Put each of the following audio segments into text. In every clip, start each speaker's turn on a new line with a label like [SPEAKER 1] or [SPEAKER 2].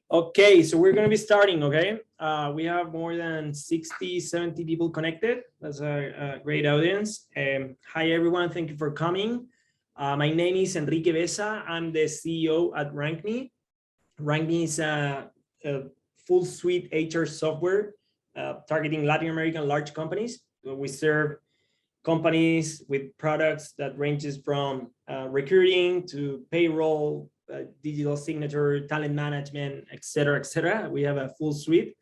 [SPEAKER 1] Okay, so we're going to be starting, okay? We have more than 60, 70 people connected. That's a great audience. Hi, everyone. Thank you for coming. My name is Enrique Besa. I'm the CEO at RankMe. RankMe is a full suite HR software targeting Latin American large companies. So we serve companies with products that ranges from recruiting to payroll, digital signature, talent management, et cetera. We have a full suite,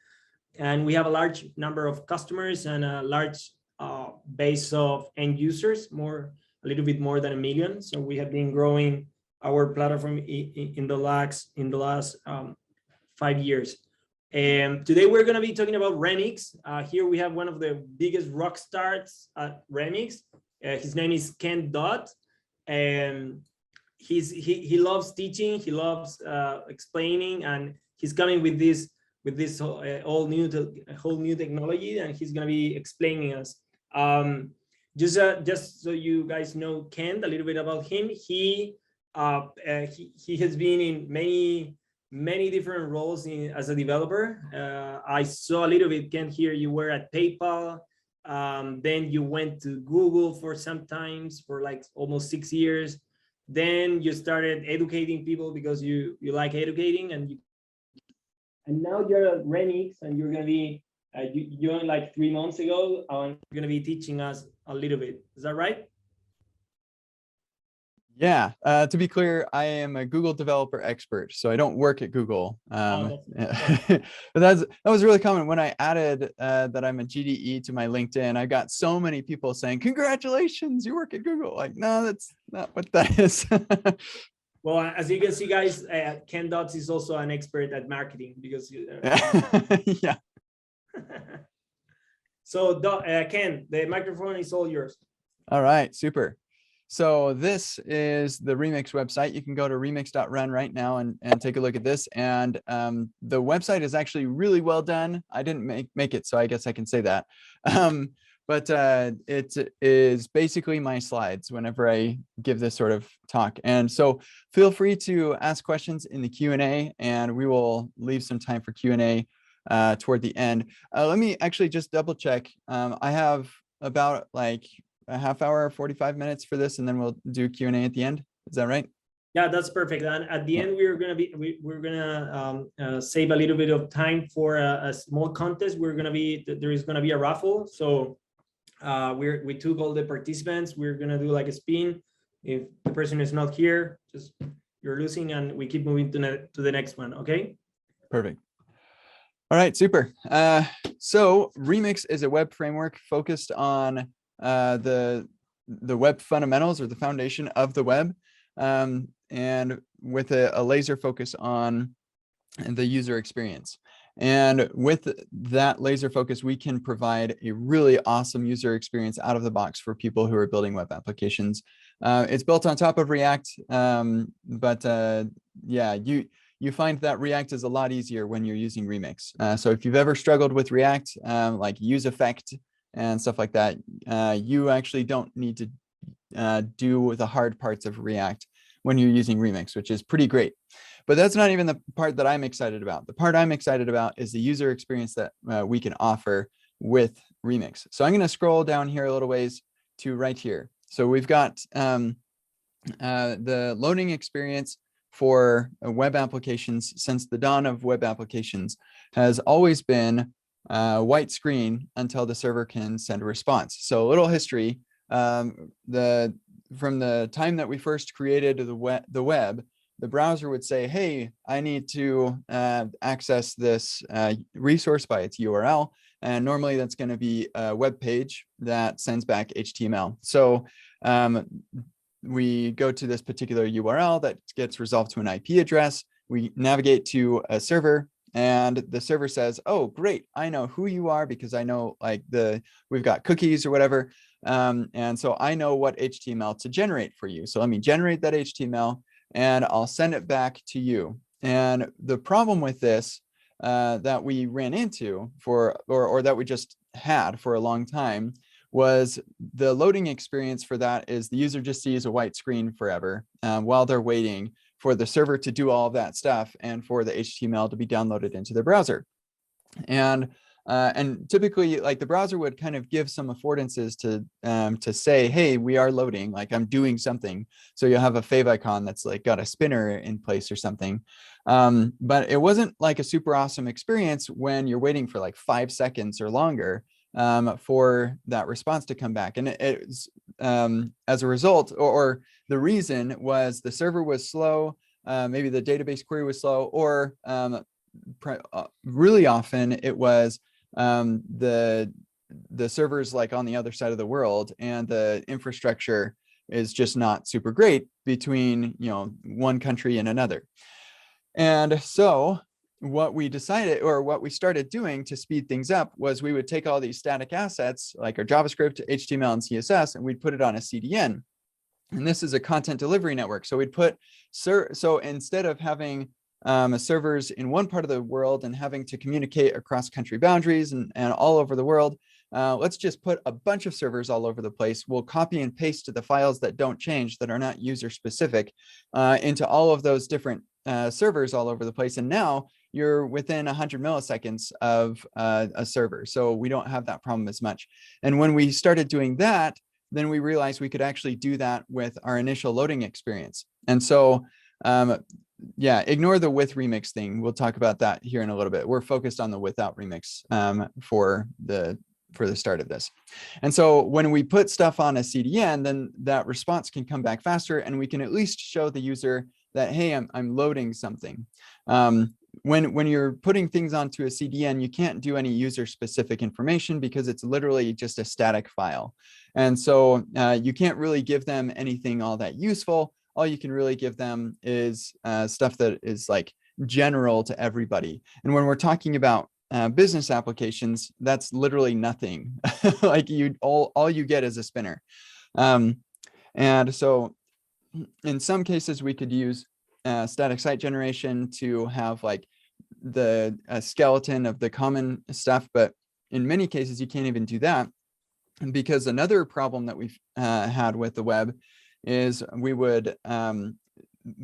[SPEAKER 1] and we have a large number of customers and a large base of end users, a little bit more than 1 million. So we have been growing our platform in the last 5 years. And today we're going to be talking about Remix. Here we have one of the biggest rock stars at Remix. His name is Ken Dodd, and he loves teaching. He loves explaining, and he's coming with this whole new technology, and he's going to be explaining us. Just so you guys know Ken, a little bit about him. He has been in many different roles as a developer. I saw a little bit, Ken, here you were at PayPal. Then you went to Google for like almost 6 years. Then you started educating people because you like educating, and now you're at Remix, and you're gonna be you joined like 3 months ago, and you're gonna be teaching us a little bit. Is that right?
[SPEAKER 2] Yeah, to be clear, I am a Google developer expert, so I don't work at Google. But that was really common when I added that I'm a GDE to my LinkedIn. I got so many people saying, "Congratulations, you work at Google." Like, no, that's not what that is.
[SPEAKER 1] Well, as you can see, guys, Ken Dodds is also an expert at marketing because
[SPEAKER 2] yeah.
[SPEAKER 1] So Ken, the microphone is all yours.
[SPEAKER 2] All right, super. So this is the Remix website. You can go to remix.run right now and take a look at this. And the website is actually really well done. I didn't make it, so I guess I can say that. But it is basically my slides whenever I give this sort of talk. And so feel free to ask questions in the Q&A, and we will leave some time for Q&A toward the end. Let me actually just double check. I have about like a half hour, 45 minutes for this, and then we'll do Q&A at the end. Is that right?
[SPEAKER 1] Yeah, that's perfect. And at the end, we're gonna save a little bit of time for a small contest. There is gonna be a raffle. So we took all the participants. We're gonna do like a spin. If the person is not here, just you're losing, and we keep moving to the next one. Okay.
[SPEAKER 2] Perfect. All right, super. So Remix is a web framework focused on the web fundamentals, or the foundation of the web, and with a laser focus on the user experience. And with that laser focus, we can provide a really awesome user experience out of the box for people who are building web applications. It's built on top of React, but yeah, you find that React is a lot easier when you're using Remix. So if you've ever struggled with React, like use effect and stuff like that, you actually don't need to do the hard parts of React when you're using Remix, which is pretty great. But that's not even the part that I'm excited about. The part I'm excited about is the user experience that we can offer with Remix. So I'm going to scroll down here a little ways to right here. So we've got the loading experience for web applications since the dawn of web applications has always been white screen until the server can send a response. So a little history, from the time that we first created the web, the browser would say, hey, I need to access this resource by its URL. And normally that's going to be a web page that sends back HTML. So we go to this particular URL that gets resolved to an IP address. We navigate to a server, and the server says, oh, great, I know who you are because I know like we've got cookies or whatever. And so I know what HTML to generate for you. So let me generate that HTML and I'll send it back to you. And the problem with this that we ran into or that we just had for a long time was the loading experience for that is the user just sees a white screen forever while they're waiting for the server to do all of that stuff and for the HTML to be downloaded into the browser. And typically, like, the browser would kind of give some affordances to say, hey, we are loading, like I'm doing something. So you'll have a favicon that's like got a spinner in place or something. But it wasn't like a super awesome experience when you're waiting for like 5 seconds or longer for that response to come back. And it's as a result, or the reason was the server was slow, maybe the database query was slow, or really often it was the servers like on the other side of the world, and the infrastructure is just not super great between, you know, one country and another. And so what we decided, or what we started doing to speed things up, was we would take all these static assets like our JavaScript, HTML, and CSS, and we'd put it on a CDN. And this is a content delivery network. So we'd put, so instead of having servers in one part of the world and having to communicate across country boundaries and all over the world, let's just put a bunch of servers all over the place. We'll copy and paste the files that don't change, that are not user specific, into all of those different servers all over the place. And now you're within 100 milliseconds of a server. So we don't have that problem as much. And when we started doing that, then we realized we could actually do that with our initial loading experience. And so yeah, ignore the with remix thing. We'll talk about that here in a little bit. We're focused on the without remix for the start of this. And so when we put stuff on a CDN, then that response can come back faster, and we can at least show the user that, hey, I'm loading something. When you're putting things onto a CDN, you can't do any user specific information because it's literally just a static file. And so you can't really give them anything all that useful. All you can really give them is stuff that is like general to everybody. And when we're talking about business applications, that's literally nothing. Like all you get is a spinner. And so in some cases we could use static site generation to have like the skeleton of the common stuff, but in many cases you can't even do that, because another problem that we've had with the web is we would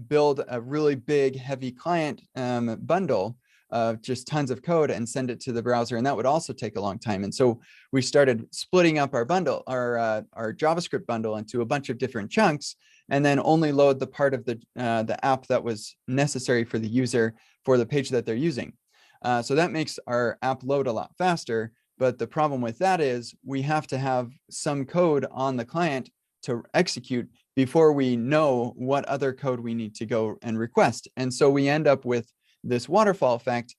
[SPEAKER 2] build a really big, heavy client bundle of just tons of code and send it to the browser, and that would also take a long time. And so we started splitting up our bundle, our JavaScript bundle, into a bunch of different chunks, and then only load the part of the app that was necessary for the user for the page that they're using. So that makes our app load a lot faster. But the problem with that is we have to have some code on the client to execute before we know what other code we need to go and request. And so we end up with this waterfall effect,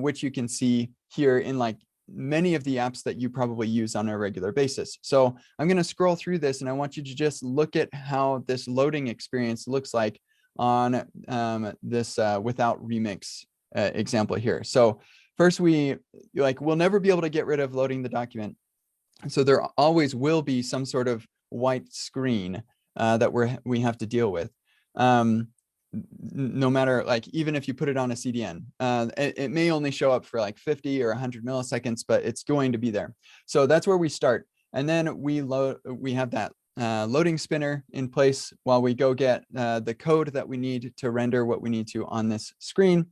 [SPEAKER 2] which you can see here in like many of the apps that you probably use on a regular basis. So I'm going to scroll through this, and I want you to just look at how this loading experience looks like on this without remix example here. So first, we'll never be able to get rid of loading the document. So there always will be some sort of white screen that we have to deal with. No matter, like, even if you put it on a CDN, it may only show up for like 50 or 100 milliseconds, but it's going to be there. So that's where we start. And then we have that loading spinner in place while we go get the code that we need to render what we need to on this screen.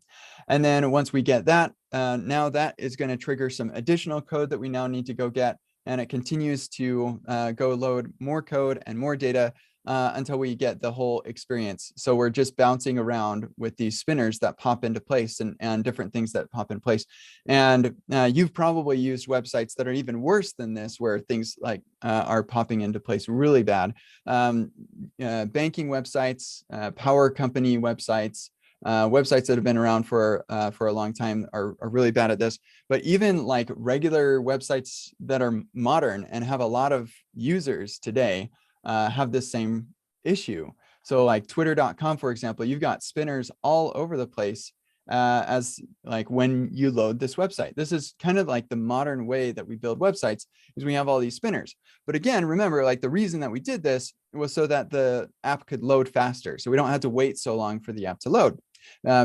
[SPEAKER 2] And then once we get that, now that is going to trigger some additional code that we now need to go get. And it continues to go load more code and more data until we get the whole experience. So we're just bouncing around with these spinners that pop into place, and different things that pop in place. And you've probably used websites that are even worse than this, where things like are popping into place really bad. Banking websites, power company websites, websites that have been around for a long time are really bad at this. But even like regular websites that are modern and have a lot of users today have this same issue. So like twitter.com, for example, you've got spinners all over the place as like when you load this website. This is kind of like the modern way that we build websites, is we have all these spinners. But again, remember, like, the reason that we did this was so that the app could load faster. So we don't have to wait so long for the app to load,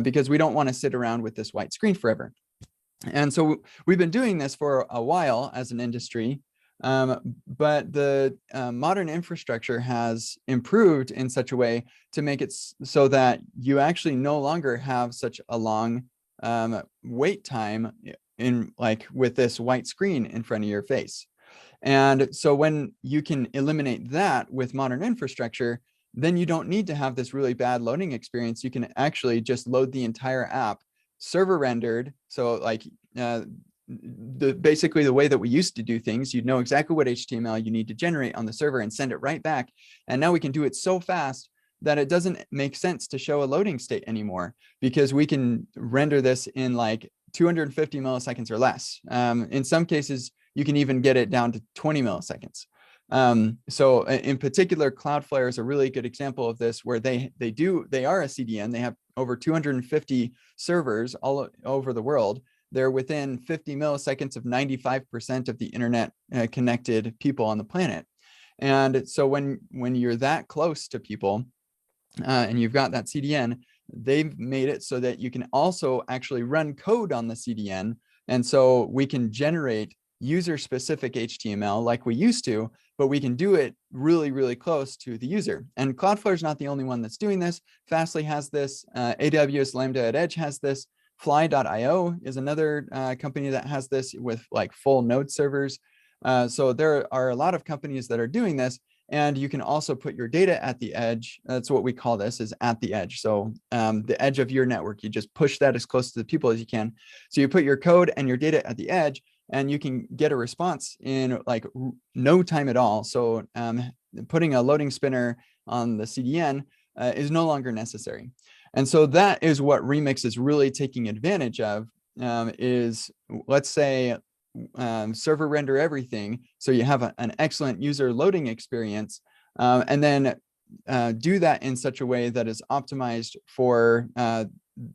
[SPEAKER 2] because we don't want to sit around with this white screen forever. And so we've been doing this for a while as an industry. But the modern infrastructure has improved in such a way to make it so that you actually no longer have such a long wait time in like with this white screen in front of your face. And so when you can eliminate that with modern infrastructure, then you don't need to have this really bad loading experience. You can actually just load the entire app server rendered. So like basically the way that we used to do things, you'd know exactly what HTML you need to generate on the server and send it right back. And now we can do it so fast that it doesn't make sense to show a loading state anymore, because we can render this in like 250 milliseconds or less. In some cases, you can even get it down to 20 milliseconds. So in particular, Cloudflare is a really good example of this, where they are a CDN. They have over 250 servers all over the world. They're within 50 milliseconds of 95% of the internet connected people on the planet. And so when you're that close to people and you've got that CDN, they've made it so that you can also actually run code on the CDN. And so we can generate user-specific HTML like we used to, but we can do it really, really close to the user. And Cloudflare is not the only one that's doing this. Fastly has this. AWS Lambda at Edge has this. Fly.io is another company that has this with like full node servers. So there are a lot of companies that are doing this. And you can also put your data at the edge. That's what we call this, is at the edge. So the edge of your network, you just push that as close to the people as you can. So you put your code and your data at the edge, and you can get a response in like no time at all. So putting a loading spinner on the CDN is no longer necessary. And so that is what Remix is really taking advantage of, is, let's say, server render everything, so you have an excellent user loading experience, and then do that in such a way that is optimized for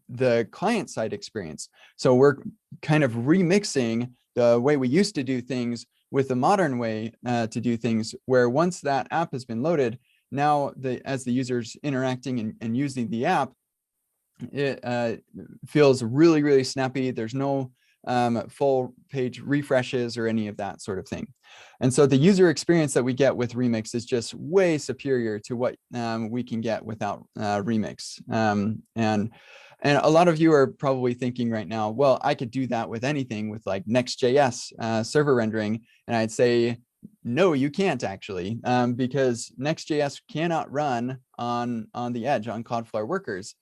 [SPEAKER 2] the client-side experience. So we're kind of remixing the way we used to do things with the modern way to do things, where once that app has been loaded, now as the user's interacting and using the app, it feels really, really snappy. There's no full page refreshes or any of that sort of thing. And so the user experience that we get with Remix is just way superior to what we can get without Remix. And a lot of you are probably thinking right now, well, I could do that with anything with like Next.js server rendering. And I'd say, no, you can't actually, because Next.js cannot run on the edge on Cloudflare workers.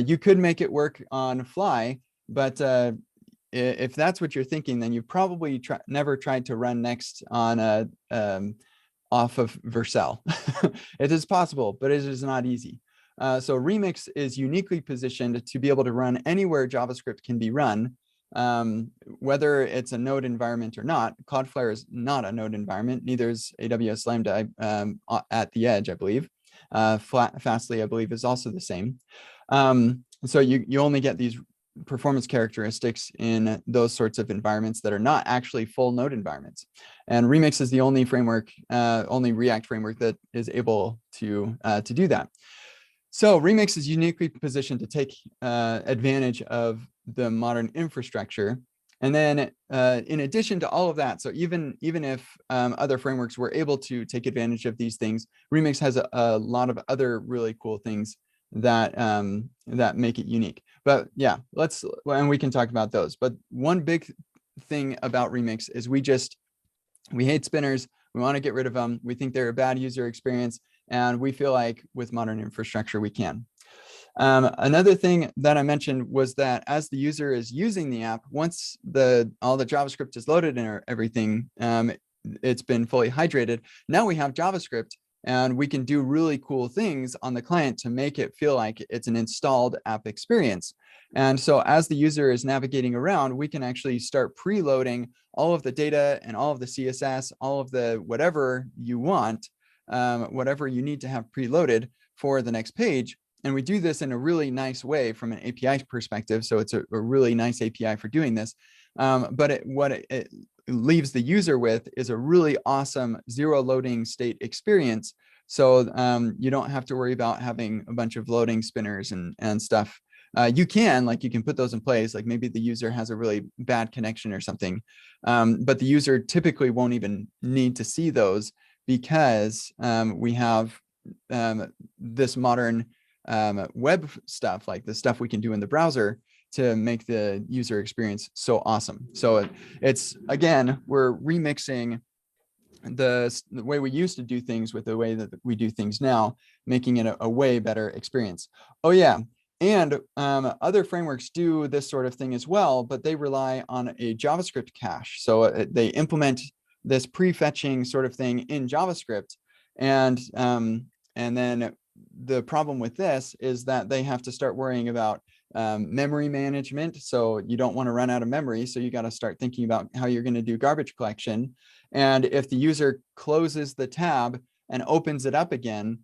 [SPEAKER 2] You could make it work on Fly, but if that's what you're thinking, then you probably never tried to run Next on off of Vercel. It is possible, but it is not easy. So Remix is uniquely positioned to be able to run anywhere JavaScript can be run, whether it's a node environment or not. Cloudflare is not a node environment, neither is AWS Lambda at the edge, I believe. Fastly, I believe, is also the same. So you only get these performance characteristics in those sorts of environments that are not actually full node environments. And Remix is the only framework, only React framework that is able to do that. So Remix is uniquely positioned to take advantage of the modern infrastructure. And then in addition to all of that, so even if other frameworks were able to take advantage of these things, Remix has a lot of other really cool things that that make it unique. But yeah, and we can talk about those. But one big thing about Remix is we hate spinners. We want to get rid of them. We think they're a bad user experience. And we feel like with modern infrastructure, we can. Another thing that I mentioned was that as the user is using the app, once all the JavaScript is loaded and everything, it's been fully hydrated. Now we have JavaScript, and we can do really cool things on the client to make it feel like it's an installed app experience. And so as the user is navigating around, we can actually start preloading all of the data and all of the CSS, all of the whatever you want, whatever you need to have preloaded for the next page. And we do this in a really nice way from an API perspective. So it's a really nice API for doing this. But what it leaves the user with is a really awesome zero loading state experience. So you don't have to worry about having a bunch of loading spinners and stuff You can put those in place, like maybe the user has a really bad connection or something, but the user typically won't even need to see those because we have this modern web stuff, like the stuff we can do in the browser to make the user experience so awesome. So it's, again, we're remixing the way we used to do things with the way that we do things now, making it a way better experience. Oh yeah, and other frameworks do this sort of thing as well, but they rely on a JavaScript cache. So they implement this prefetching sort of thing in JavaScript, and then the problem with this is that they have to start worrying about memory management. So you don't want to run out of memory. So you got to start thinking about how you're going to do garbage collection. And if the user closes the tab and opens it up again,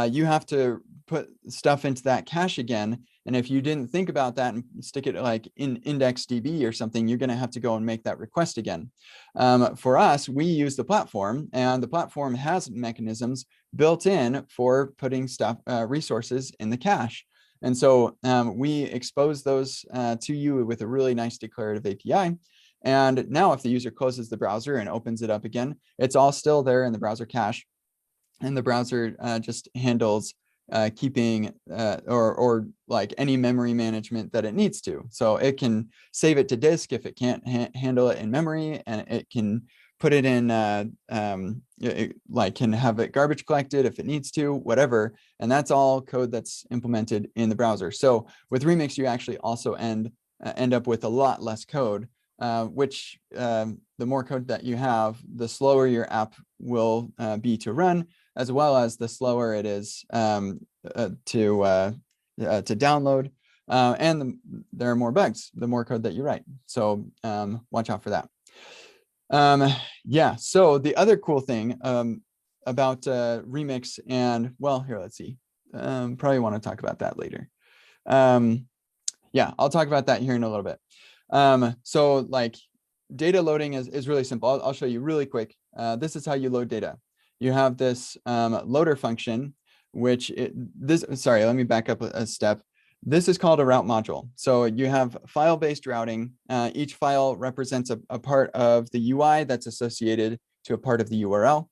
[SPEAKER 2] you have to put stuff into that cache again. And if you didn't think about that and stick it like in IndexedDB or something, you're going to have to go and make that request again. For us, we use the platform, and the platform has mechanisms built in for putting stuff, resources in the cache. And so we expose those to you with a really nice declarative API. And now if the user closes the browser and opens it up again, it's all still there in the browser cache. And the browser just handles keeping or like any memory management that it needs to. So it can save it to disk if it can't handle it in memory, and it can put it in can have it garbage collected if it needs to, whatever. And that's all code that's implemented in the browser. So with Remix, you actually also end up with a lot less code, which the more code that you have, the slower your app will be to run, as well as the slower it is to download. And there are more bugs, the more code that you write. So watch out for that. Yeah, so the other cool thing about Remix, and well, here, let's see. Probably want to talk about that later. Yeah, I'll talk about that here in a little bit. So like data loading is really simple. I'll show you really quick. This is how you load data. You have this loader function, which sorry, let me back up a step. This is called a route module. So you have file-based routing. Each file represents a part of the UI that's associated to a part of the URL.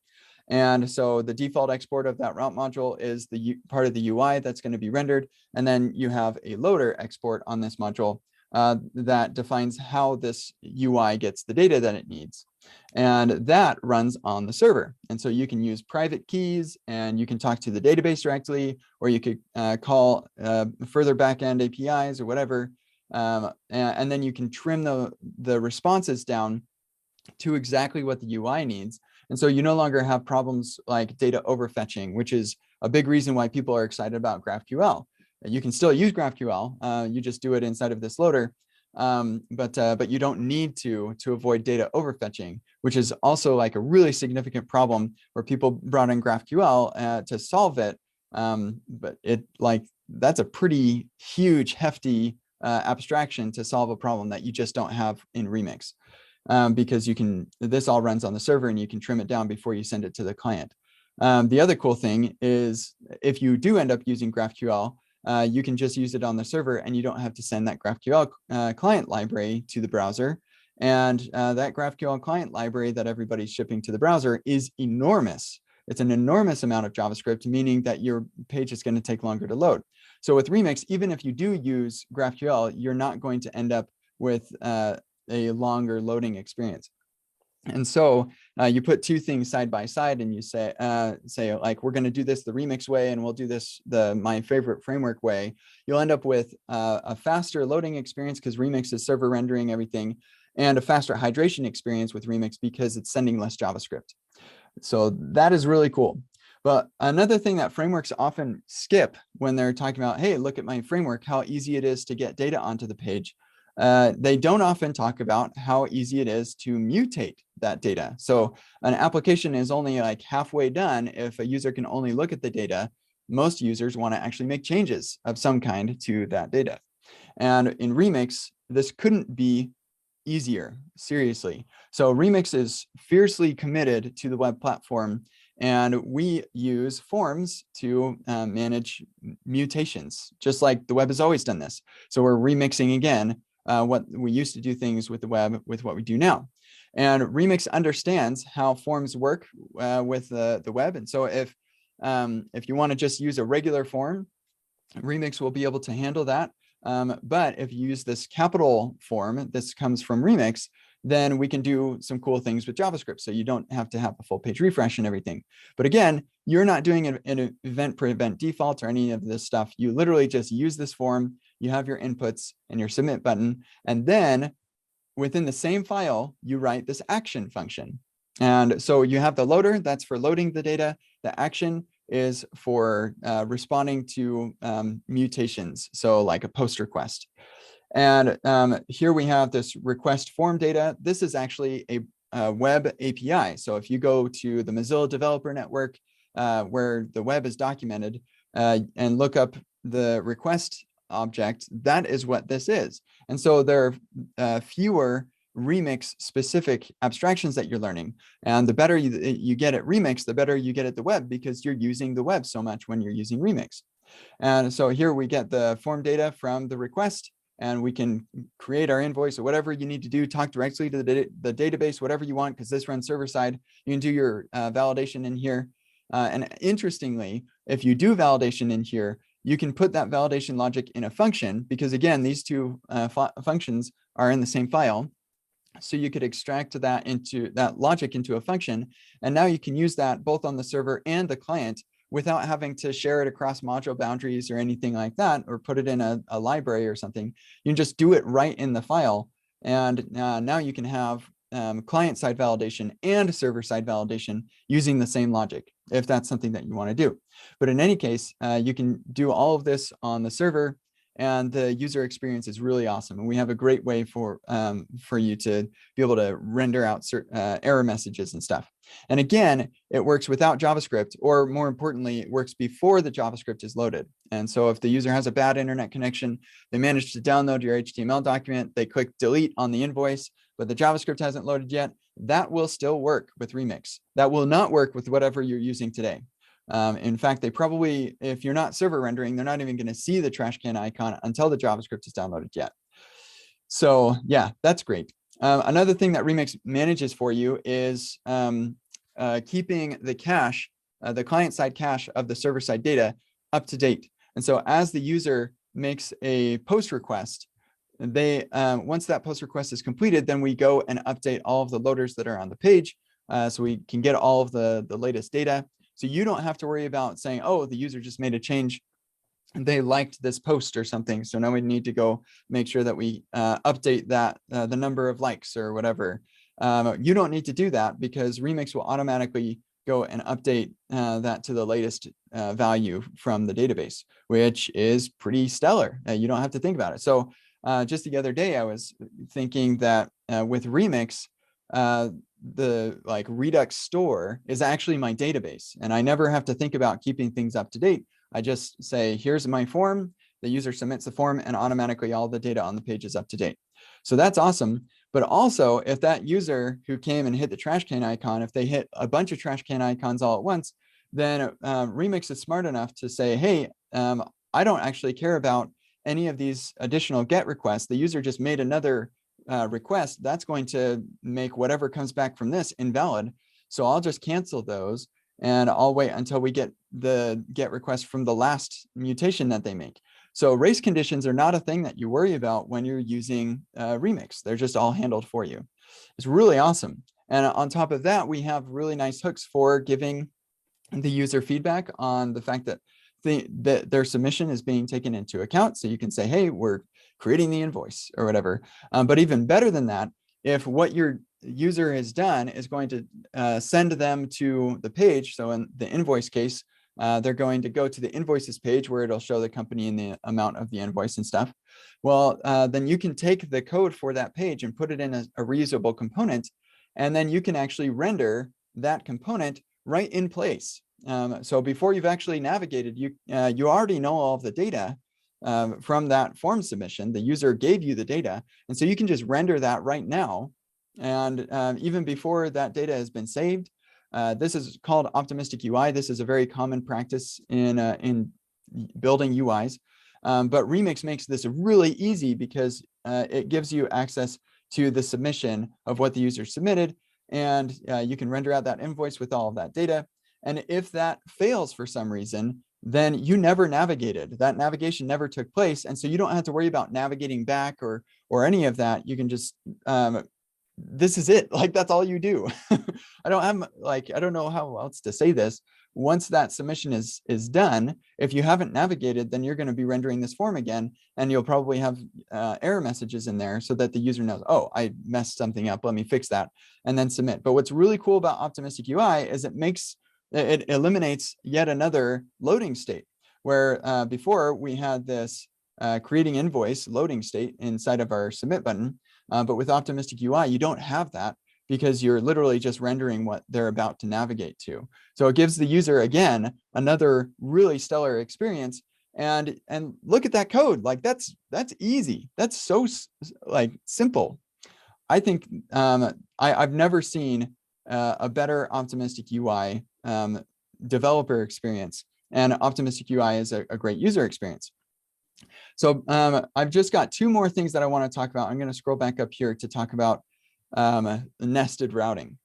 [SPEAKER 2] And so the default export of that route module is the part of the UI that's going to be rendered. And then you have a loader export on this module that defines how this UI gets the data that it needs. And that runs on the server. And so you can use private keys, and you can talk to the database directly, or you could call further backend APIs or whatever. And then you can trim the responses down to exactly what the UI needs. And so you no longer have problems like data overfetching, which is a big reason why people are excited about GraphQL. You can still use GraphQL, you just do it inside of this loader, but you don't need to avoid data overfetching, which is also like a really significant problem where people brought in GraphQL to solve it. But that's a pretty huge, hefty abstraction to solve a problem that you just don't have in Remix, because this all runs on the server, and you can trim it down before you send it to the client. The other cool thing is if you do end up using GraphQL, you can just use it on the server, and you don't have to send that GraphQL client library to the browser. And that GraphQL client library that everybody's shipping to the browser is enormous. It's an enormous amount of JavaScript, meaning that your page is going to take longer to load. So with Remix, even if you do use GraphQL, you're not going to end up with a longer loading experience. And so you put two things side by side, and you say like, we're going to do this the Remix way, and we'll do this my favorite framework way. You'll end up with a faster loading experience because Remix is server rendering everything, and a faster hydration experience with Remix because it's sending less JavaScript. So that is really cool. But another thing that frameworks often skip when they're talking about, hey, look at my framework, how easy it is to get data onto the page. They don't often talk about how easy it is to mutate that data. So an application is only like halfway done if a user can only look at the data. Most users want to actually make changes of some kind to that data. And in Remix, this couldn't be easier, seriously. So Remix is fiercely committed to the web platform, And we use forms to manage mutations, just like the web has always done this. So we're remixing again what we used to do things with the web with what we do now. And Remix understands how forms work with the web. And so if you want to just use a regular form, Remix will be able to handle that. But if you use this capital form, this comes from Remix, then we can do some cool things with JavaScript. So you don't have to have a full page refresh and everything. But again, you're not doing an event per event default or any of this stuff. You literally just use this form. You have your inputs and your submit button. And then within the same file, you write this action function. And so you have the loader, that's for loading the data. The action is for responding to mutations. So like a post request. And here we have this request form data. This is actually a web API. So if you go to the Mozilla Developer Network, where the web is documented, and look up the request object, that is what this is. And so there are fewer Remix specific abstractions that you're learning. And the better you get at Remix, the better you get at the web, because you're using the web so much when you're using Remix. And so here we get the form data from the request, and we can create our invoice or whatever you need to do, talk directly to the database, whatever you want, because this runs server side. You can do your validation in here. And interestingly, if you do validation in here, you can put that validation logic in a function, because again, these two functions are in the same file. So you could extract that logic into a function. And now you can use that both on the server and the client without having to share it across module boundaries or anything like that, or put it in a library or something. You can just do it right in the file. And now you can have client-side validation and server-side validation using the same logic, if that's something that you want to do. But in any case, you can do all of this on the server, and the user experience is really awesome. And we have a great way for you to be able to render out error messages and stuff. And again, it works without JavaScript, or more importantly, it works before the JavaScript is loaded. And so if the user has a bad internet connection, they manage to download your HTML document, they click delete on the invoice, but the JavaScript hasn't loaded yet, that will still work with Remix. That will not work with whatever you're using today. In fact, they probably, if you're not server rendering, they're not even going to see the trash can icon until the JavaScript is downloaded yet. So yeah, that's great. Another thing that Remix manages for you is keeping the cache, the client-side cache of the server-side data up to date. And so as the user makes a post request, once that post request is completed, then we go and update all of the loaders that are on the page, so we can get all of the latest data. So you don't have to worry about saying, oh, the user just made a change, they liked this post or something, so now we need to go make sure that we update that, the number of likes or whatever. You don't need to do that, because Remix will automatically go and update that to the latest value from the database, which is pretty stellar. You don't have to think about it. So just the other day, I was thinking that with Remix, the Redux store is actually my database, and I never have to think about keeping things up to date. I just say, here's my form, the user submits the form, and automatically all the data on the page is up to date. So that's awesome. But also, if that user who came and hit the trash can icon, if they hit a bunch of trash can icons all at once, then Remix is smart enough to say, hey, I don't actually care about any of these additional GET requests. The user just made another request. That's going to make whatever comes back from this invalid. So I'll just cancel those, and I'll wait until we get the GET request from the last mutation that they make. So race conditions are not a thing that you worry about when you're using Remix. They're just all handled for you. It's really awesome. And on top of that, we have really nice hooks for giving the user feedback on the fact that their submission is being taken into account. So you can say, hey, we're creating the invoice or whatever. But even better than that, if what your user has done is going to send them to the page, so in the invoice case, they're going to go to the invoices page where it'll show the company and the amount of the invoice and stuff. Well, then you can take the code for that page and put it in a reusable component, and then you can actually render that component right in place. So before you've actually navigated, you already know all of the data from that form submission. The user gave you the data, and so you can just render that right now. And even before that data has been saved, this is called optimistic UI. This is a very common practice in building UIs. But Remix makes this really easy because it gives you access to the submission of what the user submitted, and you can render out that invoice with all of that data. And if that fails for some reason, then you never navigated. That navigation never took place, and so you don't have to worry about navigating back or any of that. You can just this is it. Like, that's all you do. I don't know how else to say this. Once that submission is done, if you haven't navigated, then you're going to be rendering this form again, and you'll probably have error messages in there so that the user knows, oh, I messed something up, let me fix that, and then submit. But what's really cool about optimistic UI is it eliminates yet another loading state, where before we had this creating invoice loading state inside of our submit button. But with optimistic UI, you don't have that, because you're literally just rendering what they're about to navigate to. So it gives the user, again, another really stellar experience. And look at that code. Like, that's easy. That's so like simple. I think I've never seen a better optimistic UI developer experience, and optimistic UI is a great user experience. So I've just got two more things that I want to talk about. I'm going to scroll back up here to talk about nested routing.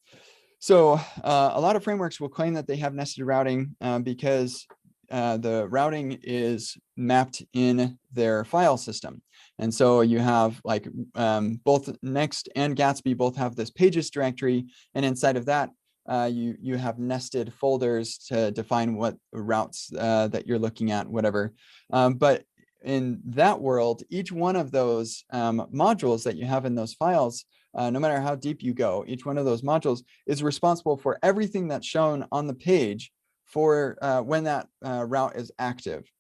[SPEAKER 2] So a lot of frameworks will claim that they have nested routing because the routing is mapped in their file system. And so you have, like, both Next and Gatsby both have this pages directory, and inside of that you have nested folders to define what routes that you're looking at, whatever. But in that world, each one of those modules that you have in those files, no matter how deep you go, each one of those modules is responsible for everything that's shown on the page for when that route is active.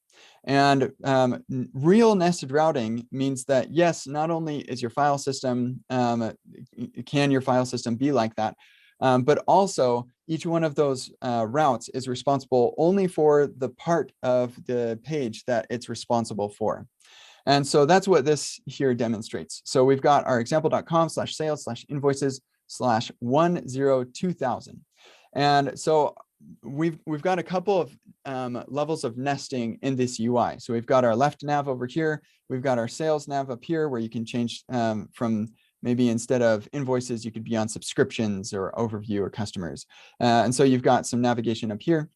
[SPEAKER 2] And real nested routing means that, yes, not only is your file system, can your file system be like that, but also each one of those routes is responsible only for the part of the page that it's responsible for. And so that's what this here demonstrates. So we've got our example.com/sales/invoices/102,000. And so we've got a couple of levels of nesting in this UI. So we've got our left nav over here. We've got our sales nav up here, where you can change from, maybe instead of invoices, you could be on subscriptions or overview or customers. And so you've got some navigation up here.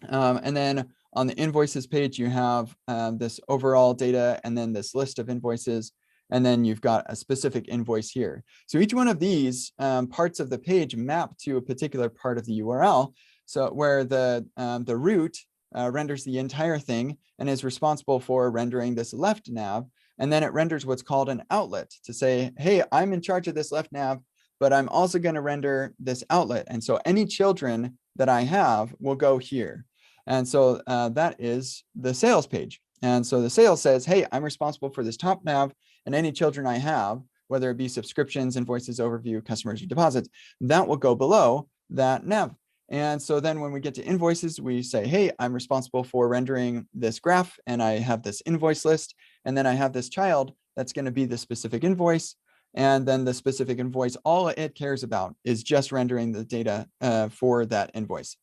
[SPEAKER 2] And then on the invoices page, you have this overall data, and then this list of invoices. And then you've got a specific invoice here. So each one of these parts of the page map to a particular part of the URL. So where the root renders the entire thing and is responsible for rendering this left nav. And then it renders what's called an outlet to say, hey, I'm in charge of this left nav, but I'm also going to render this outlet. And so any children that I have will go here. And so that is the sales page. And so the sales says, hey, I'm responsible for this top nav, and any children I have, whether it be subscriptions, invoices, overview, customers, or deposits, that will go below that nav. And so then when we get to invoices, we say, hey, I'm responsible for rendering this graph, and I have this invoice list, and then I have this child that's going to be the specific invoice. And then the specific invoice, all it cares about is just rendering the data for that invoice.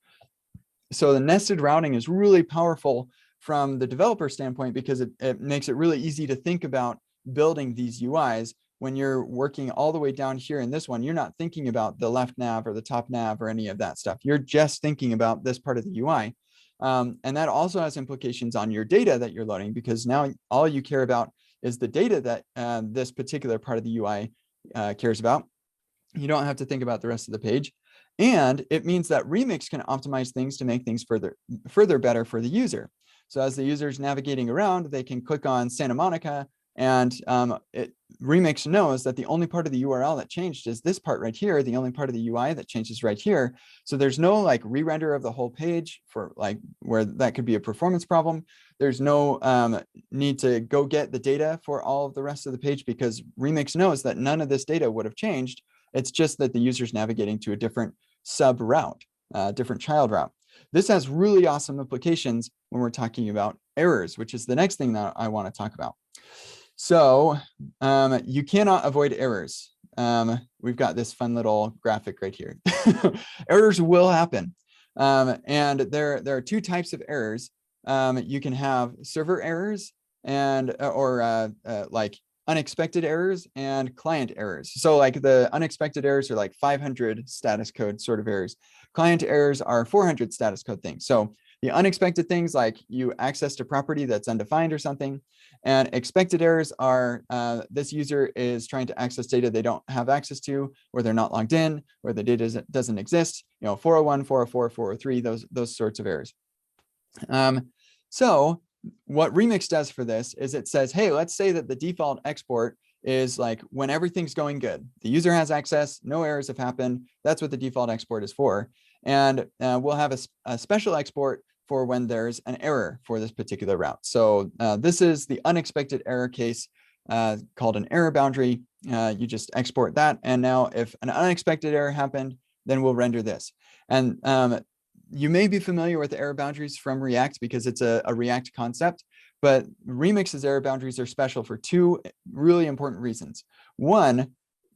[SPEAKER 2] So the nested routing is really powerful from the developer standpoint, because it makes it really easy to think about building these UIs. When you're working all the way down here in this one, you're not thinking about the left nav or the top nav or any of that stuff. You're just thinking about this part of the UI. And that also has implications on your data that you're loading, because now all you care about is the data that this particular part of the UI cares about. You don't have to think about the rest of the page. And it means that Remix can optimize things to make things further better for the user. So as the user's navigating around, they can click on Santa Monica, and Remix knows that the only part of the URL that changed is this part right here. The only part of the UI that changes right here. So there's no like re-render of the whole page for like where that could be a performance problem. There's no need to go get the data for all of the rest of the page, because Remix knows that none of this data would have changed. It's just that the user's navigating to a different sub route, different child route. This has really awesome implications when we're talking about errors, which is the next thing that I want to talk about. So you cannot avoid errors. we've got this fun little graphic right here. Errors will happen. And there are two types of errors. You can have server errors and like unexpected errors and client errors. So like the unexpected errors are like 500 status code sort of errors. Client errors are 400 status code things. So the unexpected things like you accessed a property that's undefined or something, and expected errors are this user is trying to access data they don't have access to, or they're not logged in, or the data doesn't exist. 401, 404, 403, those sorts of errors. So what Remix does for this is it says, hey, let's say that the default export is like when everything's going good. The user has access, no errors have happened. That's what the default export is for. And we'll have a special export for when there's an error for this particular route. So this is the unexpected error case called an error boundary. You just export that. And now if an unexpected error happened, then we'll render this. And you may be familiar with error boundaries from React because it's a React concept, but Remix's error boundaries are special for two really important reasons. One,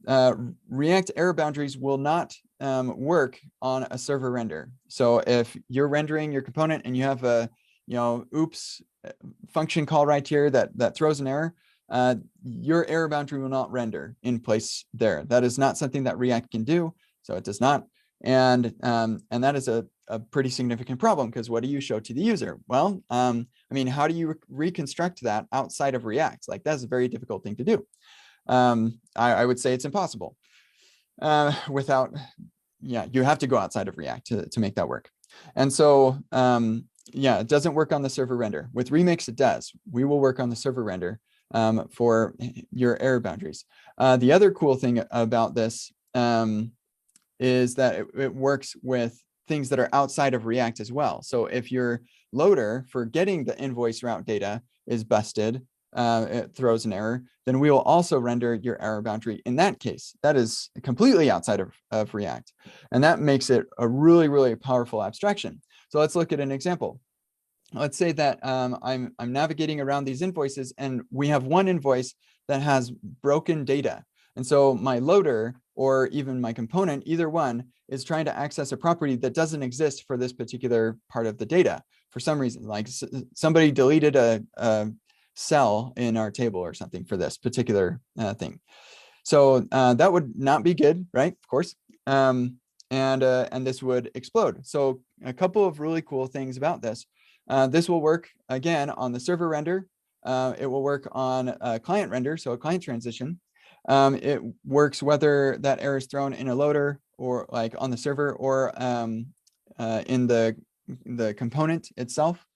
[SPEAKER 2] React error boundaries will not work on a server render. So if you're rendering your component and you have a, oops function call right here that throws an error, your error boundary will not render in place there. That is not something that React can do. So it does not. And that is a pretty significant problem because what do you show to the user? Well, I mean, how do you reconstruct that outside of React? Like that's a very difficult thing to do. I would say it's impossible without, you have to go outside of React to make that work. And so, it doesn't work on the server render. With Remix, it does. We will work on the server render for your error boundaries. The other cool thing about this is that it works with things that are outside of React as well. So if your loader for getting the invoice route data is busted, it throws an error, then we will also render your error boundary in that case. That is completely outside of React. And that makes it a really, really powerful abstraction. So let's look at an example. Let's say that I'm navigating around these invoices and we have one invoice that has broken data. And so my loader or even my component, either one, is trying to access a property that doesn't exist for this particular part of the data for some reason. Like somebody deleted a cell in our table or something for this particular thing. So that would not be good, right? Of course. And this would explode. So a couple of really cool things about this. This will work again on the server render. It will work on a client render, so a client transition. It works whether that error is thrown in a loader or like on the server or in the component itself.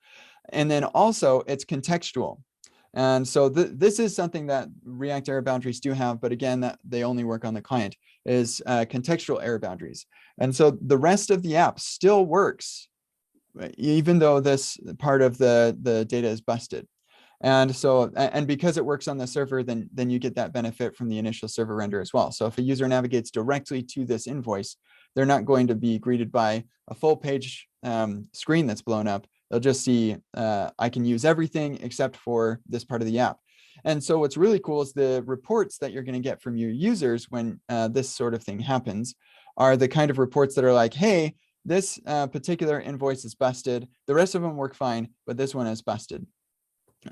[SPEAKER 2] And then also it's contextual. And so this is something that React error boundaries do have, but again, that they only work on the client, is contextual error boundaries. And so the rest of the app still works, even though this part of the data is busted. And so, and because it works on the server, then you get that benefit from the initial server render as well. So if a user navigates directly to this invoice, they're not going to be greeted by a full page screen that's blown up. They'll just see, I can use everything except for this part of the app. And so what's really cool is the reports that you're going to get from your users when this sort of thing happens are the kind of reports that are like, hey, this particular invoice is busted. The rest of them work fine, but this one is busted.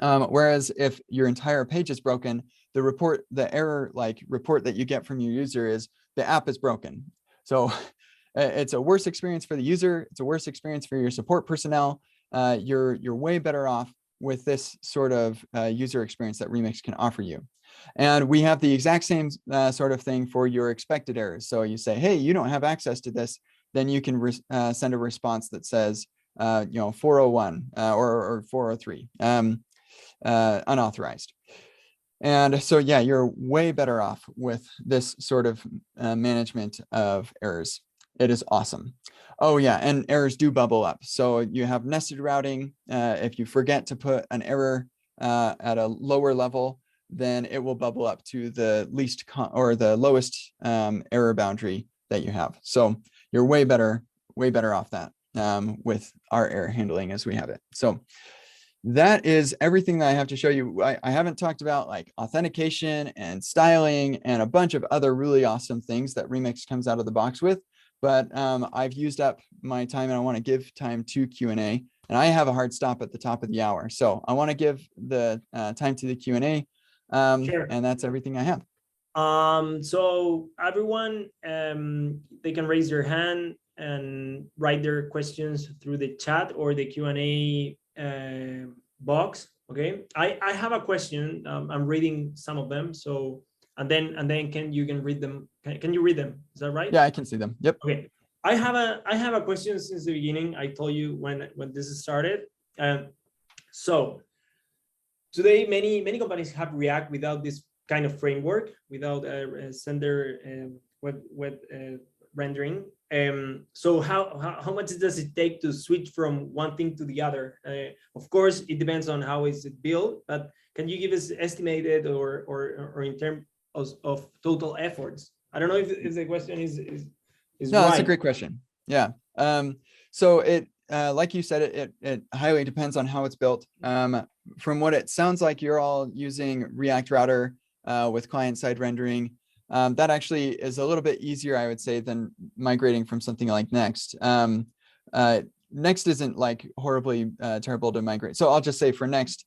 [SPEAKER 2] Whereas if your entire page is broken, the error report that you get from your user is the app is broken. So it's a worse experience for the user. It's a worse experience for your support personnel. You're way better off with this sort of user experience that Remix can offer you. And we have the exact same sort of thing for your expected errors. So you say, hey, you don't have access to this. Then you can send a response that says, 401 or 403. Unauthorized. And so, yeah, you're way better off with this sort of management of errors. It is awesome. Oh, yeah, and errors do bubble up. So you have nested routing. If you forget to put an error at a lower level, then it will bubble up to the least or the lowest error boundary that you have. So you're way better off that with our error handling as we have it. So that is everything that I have to show you. I haven't talked about like authentication and styling and a bunch of other really awesome things that Remix comes out of the box with. But I've used up my time and I want to give time to Q&A. And I have a hard stop at the top of the hour. So I want to give the time to the Q&A.
[SPEAKER 1] Sure.
[SPEAKER 2] And that's everything I have.
[SPEAKER 1] So everyone, they can raise their hand and write their questions through the chat or the Q&A box. Okay, I have a question. I'm reading some of them. So and then can you read them? Can you read them? Is that right?
[SPEAKER 2] Yeah, I can see them. Yep.
[SPEAKER 1] Okay. I have a question since the beginning. I told you when this started. So today many companies have React without this kind of framework, without sender web rendering. So how much does it take to switch from one thing to the other? Of course, it depends on how is it built, but can you give us estimated or in terms of total efforts? I don't know if the question is
[SPEAKER 2] no,
[SPEAKER 1] right.
[SPEAKER 2] That's a great question. Yeah. So it like you said, it highly depends on how it's built. From what it sounds like, you're all using React Router with client-side rendering. That actually is a little bit easier, I would say, than migrating from something like Next. Next isn't like horribly terrible to migrate. So I'll just say for Next,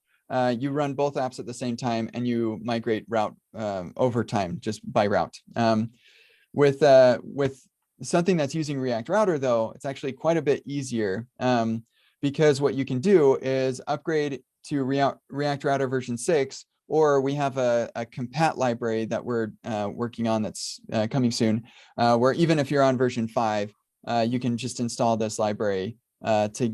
[SPEAKER 2] you run both apps at the same time and you migrate route over time, just by route. With something that's using React Router, though, it's actually quite a bit easier because what you can do is upgrade to React Router version 6, or we have a compat library that we're working on that's coming soon, where even if you're on version 5, you can just install this library to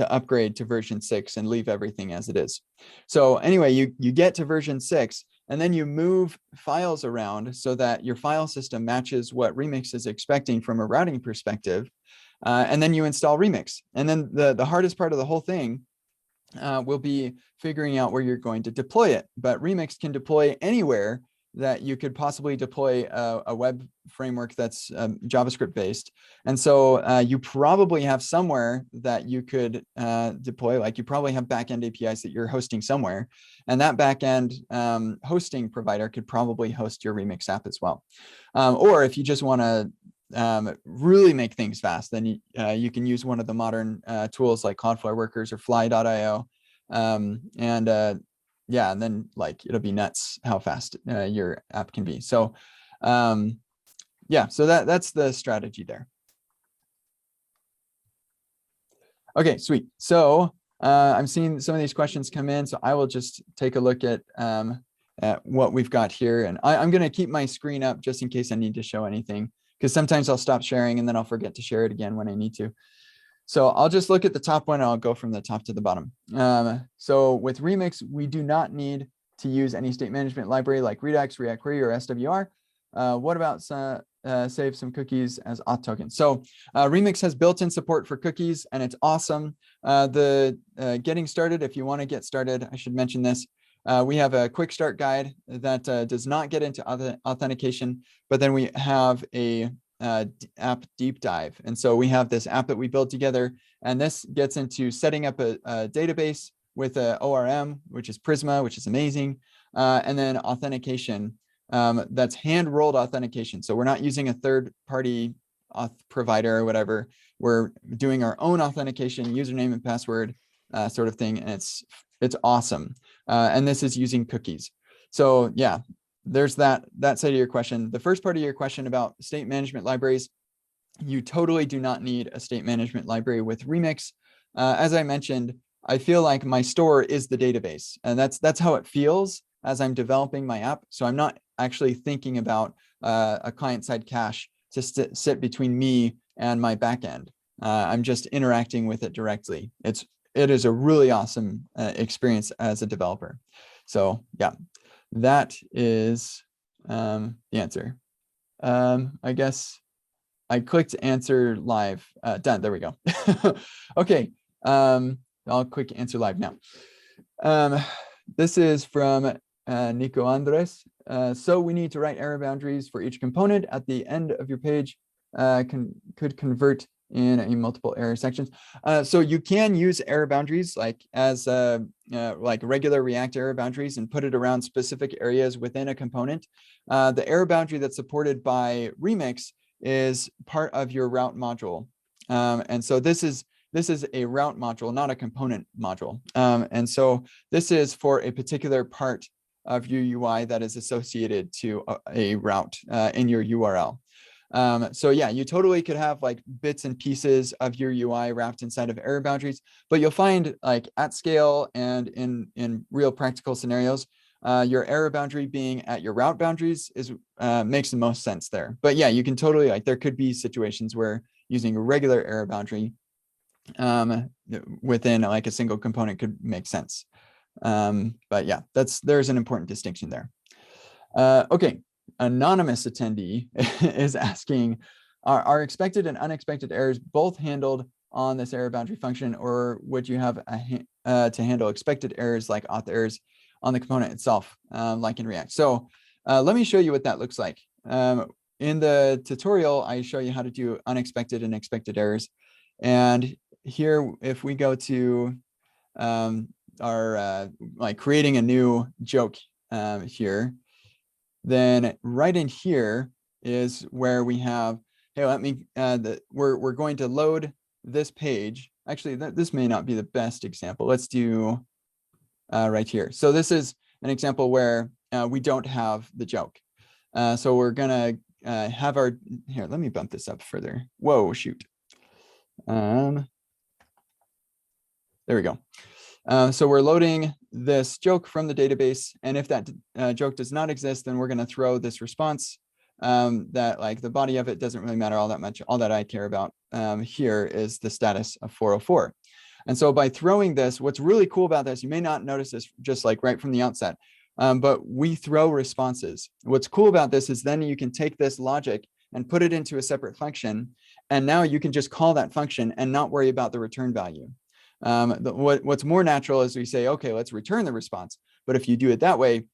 [SPEAKER 2] upgrade to version 6 and leave everything as it is. So anyway, you get to version 6, and then you move files around so that your file system matches what Remix is expecting from a routing perspective. And then you install Remix. And then the hardest part of the whole thing will be figuring out where you're going to deploy it. But Remix can deploy anywhere that you could possibly deploy a web framework that's JavaScript based. And so you probably have somewhere that you could deploy, like you probably have backend APIs that you're hosting somewhere. And that backend hosting provider could probably host your Remix app as well. Or if you just want to really make things fast, then you can use one of the modern tools like Cloudflare Workers or Fly.io. Yeah, and then like it'll be nuts how fast your app can be. So yeah, so that's the strategy there. Okay, sweet. So I'm seeing some of these questions come in, so I will just take a look at what we've got here. And I'm going to keep my screen up just in case I need to show anything, because sometimes I'll stop sharing and then I'll forget to share it again when I need to. So I'll just look at the top one and I'll go from the top to the bottom. So with Remix, we do not need to use any state management library like Redux, React Query, or SWR. What about save some cookies as auth tokens? So Remix has built-in support for cookies and it's awesome. Getting started, if you want to get started, I should mention this. We have a quick start guide that does not get into authentication, but then we have a app deep dive. And so we have this app that we built together, and this gets into setting up a database with a ORM, which is Prisma, which is amazing. And then authentication, that's hand-rolled authentication. So we're not using a third-party auth provider or whatever. We're doing our own authentication, username and password sort of thing. And it's awesome. And this is using cookies. So yeah, there's that side of your question. The first part of your question about state management libraries, you totally do not need a state management library with Remix. As I mentioned, I feel like my store is the database, and that's how it feels as I'm developing my app. So I'm not actually thinking about a client-side cache to sit between me and my backend. I'm just interacting with it directly. It is a really awesome experience as a developer. So yeah, that is the answer. I guess I clicked answer live. Done. There we go. Okay. I'll click answer live now. This is from Nico Andres. So we need to write error boundaries for each component at the end of your page. Could convert in multiple error sections. So you can use error boundaries like as like regular React error boundaries and put it around specific areas within a component. The error boundary that's supported by Remix is part of your route module. And so this is a route module, not a component module. And so this is for a particular part of your UI that is associated to a route in your URL. So yeah, you totally could have like bits and pieces of your UI wrapped inside of error boundaries, but you'll find like at scale and in real practical scenarios, your error boundary being at your route boundaries is makes the most sense there. But yeah, you can totally, like, there could be situations where using a regular error boundary within like a single component could make sense. But yeah, there's an important distinction there. Okay, anonymous attendee is asking, are expected and unexpected errors both handled on this error boundary function, or would you have to handle expected errors like auth errors on the component itself, like in React? So let me show you what that looks like. In the tutorial, I show you how to do unexpected and expected errors. And here, if we go to our like creating a new joke here, then right in here is where we have, hey, let me, we're going to load this page. Actually, this may not be the best example. Let's do right here. So this is an example where we don't have the joke. So we're gonna have our, here, let me bump this up further. Whoa, shoot. There we go. So we're loading this joke from the database, and if that joke does not exist, then we're going to throw this response that, like, the body of it doesn't really matter all that much. All that I care about here is the status of 404. And so by throwing this, what's really cool about this, you may not notice this just like right from the outset, but we throw responses. What's cool about this is then you can take this logic and put it into a separate function, and now you can just call that function and not worry about the return value. What's more natural is we say, okay, let's return the response. But if you do it that way,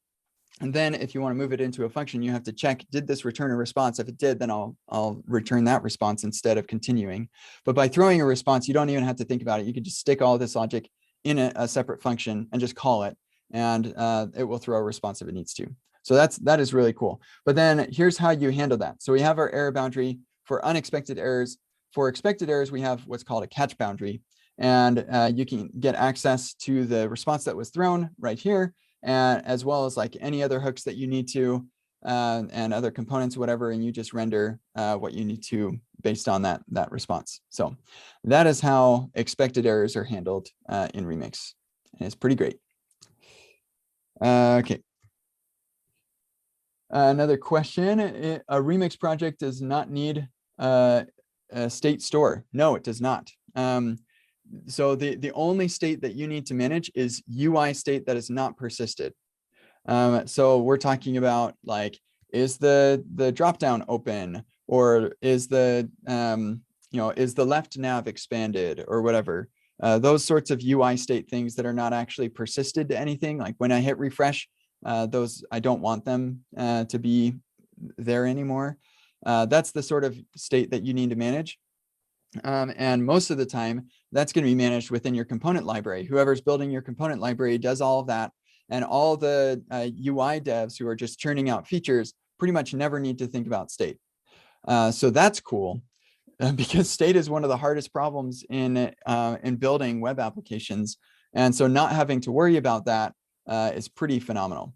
[SPEAKER 2] and then if you want to move it into a function, you have to check, did this return a response? If it did, then I'll return that response instead of continuing. But by throwing a response, you don't even have to think about it. You can just stick all this logic in a separate function and just call it, and it will throw a response if it needs to. So that is really cool. But then here's how you handle that. So we have our error boundary for unexpected errors. For expected errors, we have what's called a catch boundary. And you can get access to the response that was thrown right here, and as well as like any other hooks that you need to, and other components, whatever, and you just render what you need to based on that response. So that is how expected errors are handled in Remix. And it's pretty great. Okay. Another question, a Remix project does not need a state store. No, it does not. So the only state that you need to manage is UI state that is not persisted. So we're talking about, like, is the dropdown open, or is the is the left nav expanded, or whatever. Those sorts of UI state things that are not actually persisted to anything. Like when I hit refresh, those, I don't want them to be there anymore. That's the sort of state that you need to manage. And most of the time, that's going to be managed within your component library. Whoever's building your component library does all of that. And all the UI devs who are just churning out features pretty much never need to think about state. So that's cool, because state is one of the hardest problems in building web applications. And so not having to worry about that is pretty phenomenal.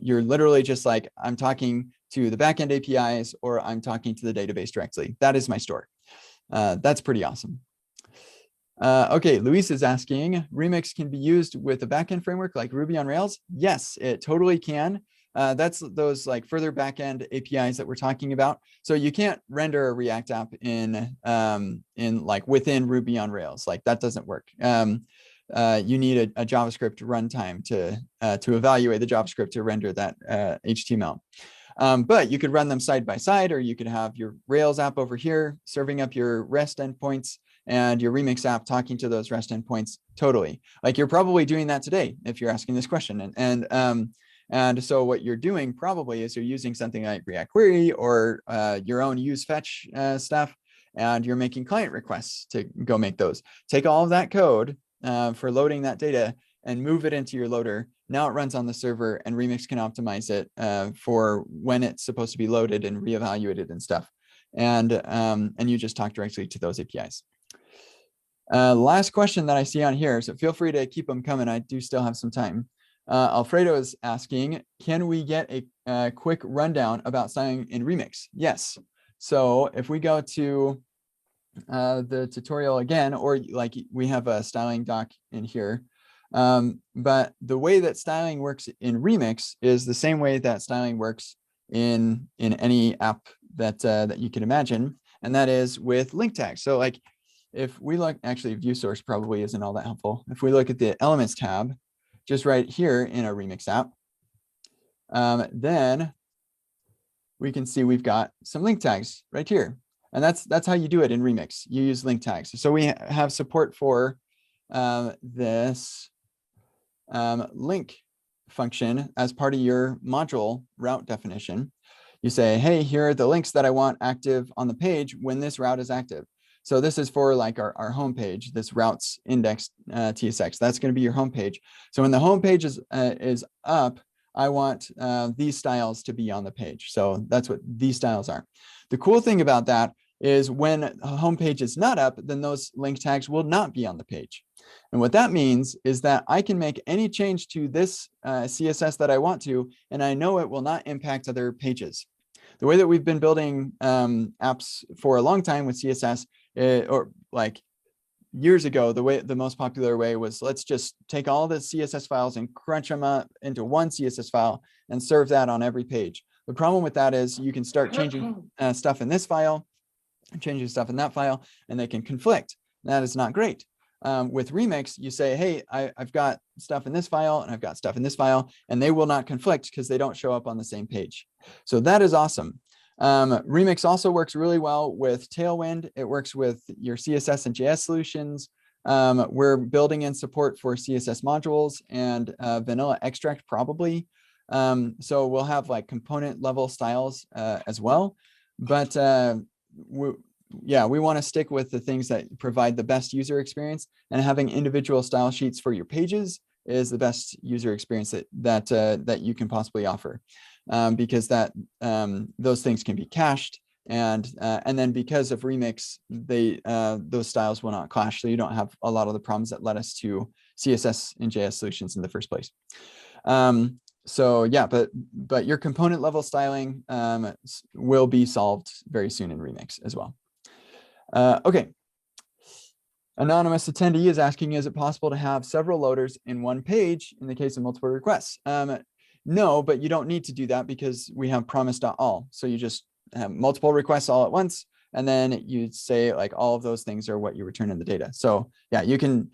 [SPEAKER 2] You're literally just like, I'm talking to the backend APIs, or I'm talking to the database directly. That is my store. That's pretty awesome. Okay, Luis is asking, Remix can be used with a backend framework like Ruby on Rails? Yes, it totally can. That's those like further backend APIs that we're talking about. So you can't render a React app in like within Ruby on Rails. Like that doesn't work. You need a JavaScript runtime to evaluate the JavaScript to render that HTML. But you could run them side by side, or you could have your Rails app over here serving up your REST endpoints and your Remix app talking to those REST endpoints. Totally. Like you're probably doing that today if you're asking this question. And so what you're doing probably is you're using something like React Query or your own use fetch stuff. and you're making client requests to go make those. Take all of that code for loading that data and move it into your loader. Now it runs on the server, and Remix can optimize it for when it's supposed to be loaded and reevaluated and stuff. And you just talk directly to those APIs. Last question that I see on here, so feel free to keep them coming. I do still have some time. Alfredo is asking, can we get a quick rundown about styling in Remix? Yes. So if we go to the tutorial again, or like we have a styling doc in here, but the way that styling works in Remix is the same way that styling works in any app that you can imagine, and that is with link tags. So like if we look, actually view source probably isn't all that helpful. If we look at the elements tab, just right here in our Remix app, then we can see we've got some link tags right here. And that's how you do it in Remix. You use link tags. So we have support for this link function as part of your module route definition. You say, hey, here are the links that I want active on the page when this route is active. So this is for like our home page, this routes index TSX. That's going to be your home page. So when the home page is up, I want these styles to be on the page. So that's what these styles are. The cool thing about that is when a home page is not up, then those link tags will not be on the page. And what that means is that I can make any change to this CSS that I want to, and I know it will not impact other pages. The way that we've been building apps for a long time with CSS, or like years ago, the most popular way was, let's just take all the CSS files and crunch them up into one CSS file and serve that on every page. The problem with that is you can start changing stuff in this file, changing stuff in that file, and they can conflict. That is not great. With Remix, you say, hey, I've got stuff in this file and I've got stuff in this file, and they will not conflict because they don't show up on the same page. So that is awesome. Remix also works really well with Tailwind. It works with your CSS and JS solutions. We're building in support for CSS modules and vanilla extract probably. So we'll have like component level styles as well. But we want to stick with the things that provide the best user experience, and having individual style sheets for your pages is the best user experience that you can possibly offer, because those things can be cached, and then because of Remix, those styles will not clash, so you don't have a lot of the problems that led us to CSS and JS solutions in the first place. So yeah, but your component level styling will be solved very soon in Remix as well. Okay. Anonymous attendee is asking, is it possible to have several loaders in one page in the case of multiple requests? No, but you don't need to do that because we have promise.all. So you just have multiple requests all at once, and then you say like all of those things are what you return in the data. So yeah, you can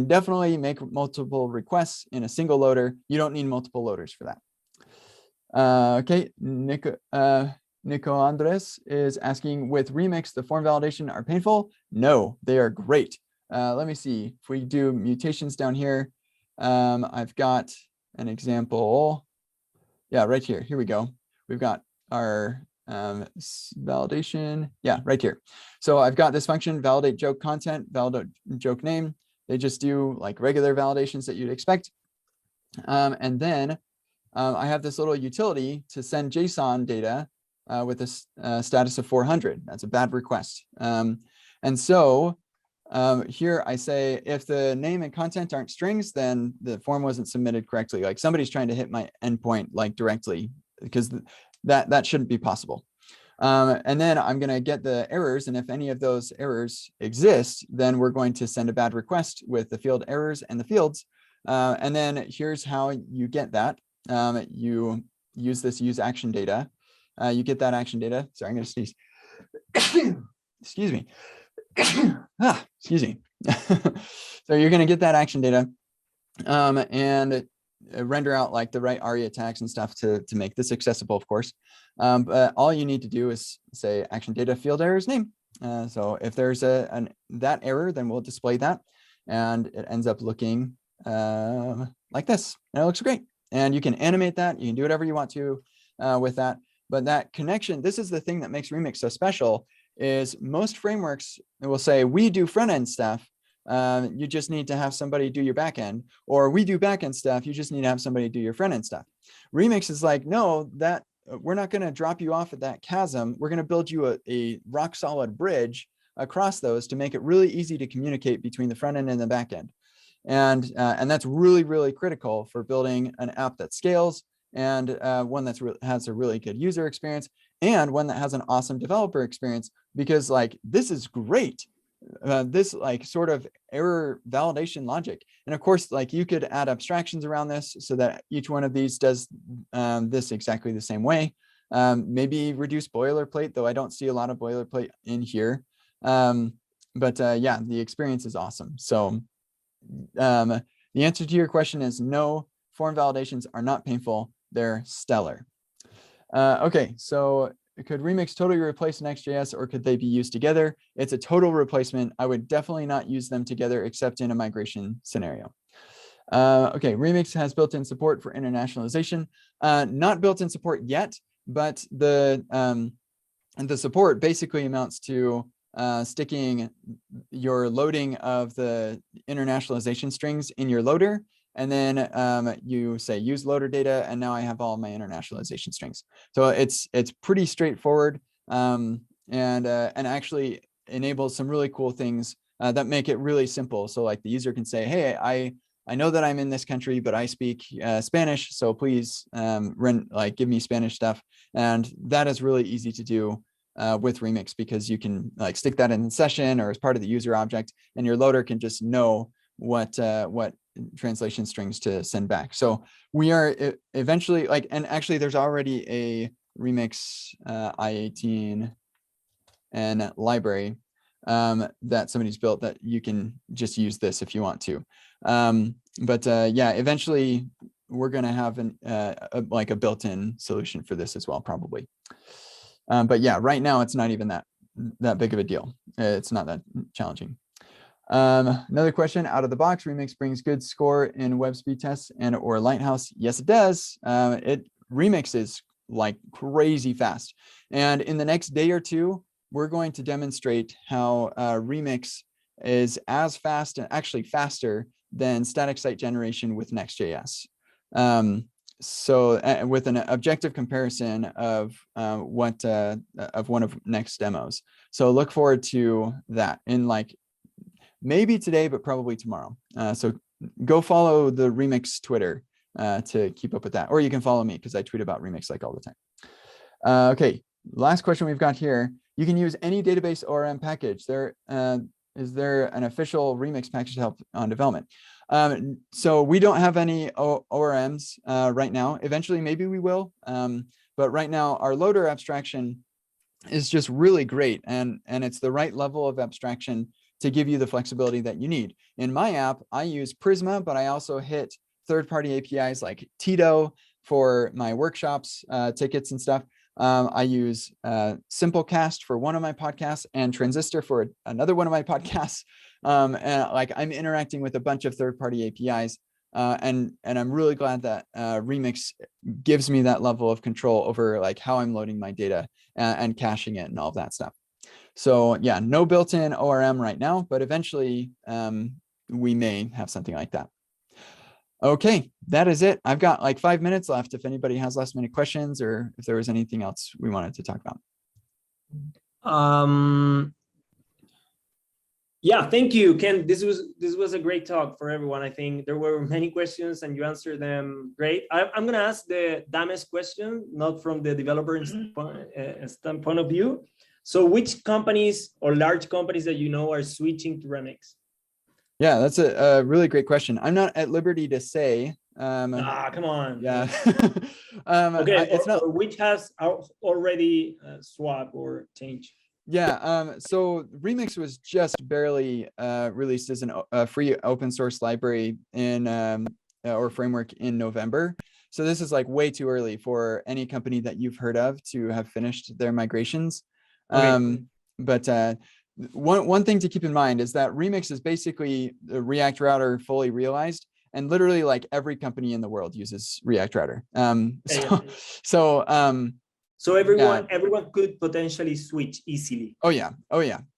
[SPEAKER 2] definitely make multiple requests in a single loader. You don't need multiple loaders for that. Okay, Nico Andres is asking, with Remix, the form validation are painful? No, they are great. Let me see if we do mutations down here. I've got an example. Yeah, right here. Here we go. We've got our validation. Yeah, right here. So I've got this function, validate joke content, validate joke name. They just do like regular validations that you'd expect. And then I have this little utility to send JSON data with a status of 400. That's a bad request. And so here I say, if the name and content aren't strings, then the form wasn't submitted correctly. Like somebody's trying to hit my endpoint like directly, because that shouldn't be possible. And then I'm going to get the errors. And if any of those errors exist, then we're going to send a bad request with the field errors and the fields. And then here's how you get that. You use this use action data. You get that action data. Sorry, I'm going to sneeze. Excuse me. Excuse me. So you're going to get that action data and render out like the right ARIA tags and stuff to make this accessible, of course. But all you need to do is say action data field errors name. So if there's that error, then we'll display that, and it ends up looking like this. And it looks great. And you can animate that. You can do whatever you want to with that. But that connection, this is the thing that makes Remix so special, is most frameworks will say, we do front-end stuff. You just need to have somebody do your back-end, or we do back-end stuff. You just need to have somebody do your front-end stuff. Remix is like, no, that we're not going to drop you off at that chasm. We're going to build you a rock solid bridge across those to make it really easy to communicate between the front end and the back end. And that's really, really critical for building an app that scales, and one that's has a really good user experience, and one that has an awesome developer experience, because like, this is great. This like sort of error validation logic. And of course, like you could add abstractions around this so that each one of these does this exactly the same way. Maybe reduce boilerplate, though I don't see a lot of boilerplate in here. But yeah, the experience is awesome. So the answer to your question is no, form validations are not painful. They're stellar. Okay, so could Remix totally replace Next.js, or could they be used together? It's a total replacement. I would definitely not use them together except in a migration scenario. Okay, Remix has built-in support for internationalization. Not built-in support yet, but the support basically amounts to sticking your loading of the internationalization strings in your loader. And then you say use loader data, and now I have all my internationalization strings. So it's pretty straightforward, and actually enables some really cool things that make it really simple. So like the user can say, hey, I know that I'm in this country, but I speak Spanish, so please give me Spanish stuff. And that is really easy to do with Remix, because you can like stick that in the session or as part of the user object, and your loader can just know what translation strings to send back. So we are eventually like, and actually there's already a Remix I18 and library that somebody's built that you can just use this if you want to. Yeah, eventually we're going to have like a built-in solution for this as well, probably. But yeah, right now it's not even that big of a deal. It's not that challenging. Another question out of the box, Remix brings good score in web speed tests and or Lighthouse. Yes, it does. Remix is like crazy fast. And in the next day or two, we're going to demonstrate how Remix is as fast and actually faster than static site generation with Next.js. So with an objective comparison of one of Next demos. So look forward to that in like maybe today, but probably tomorrow. So go follow the Remix Twitter to keep up with that. Or you can follow me because I tweet about Remix like all the time. Okay, last question we've got here. You can use any database ORM package. Is there an official Remix package to help on development? So we don't have any ORMs right now. Eventually, maybe we will. But right now, our loader abstraction is just really great. And it's the right level of abstraction to give you the flexibility that you need. In my app, I use Prisma, but I also hit third-party APIs like Tito for my workshops, tickets and stuff. I use Simplecast for one of my podcasts and Transistor for another one of my podcasts. And like I'm interacting with a bunch of third-party APIs. And I'm really glad that Remix gives me that level of control over like how I'm loading my data and caching it and all of that stuff. So yeah, no built-in ORM right now, but eventually we may have something like that. Okay, that is it. I've got like 5 minutes left if anybody has last minute questions or if there was anything else we wanted to talk about.
[SPEAKER 1] Yeah, thank you, Ken. This was a great talk for everyone. I think there were many questions and you answered them great. I'm going to ask the dumbest question, not from the developer standpoint of view. So which companies or large companies that you know are switching to Remix?
[SPEAKER 2] Yeah, that's a really great question. I'm not at liberty to say.
[SPEAKER 1] Come on.
[SPEAKER 2] Yeah.
[SPEAKER 1] Okay, it's not. Or which has already swapped or changed?
[SPEAKER 2] Yeah, so Remix was just barely released as a free open source library in or framework in November. So this is like way too early for any company that you've heard of to have finished their migrations. Okay. But one thing to keep in mind is that Remix is basically the React Router fully realized, and literally like every company in the world uses React Router.
[SPEAKER 1] So everyone could potentially switch easily.
[SPEAKER 2] Oh yeah,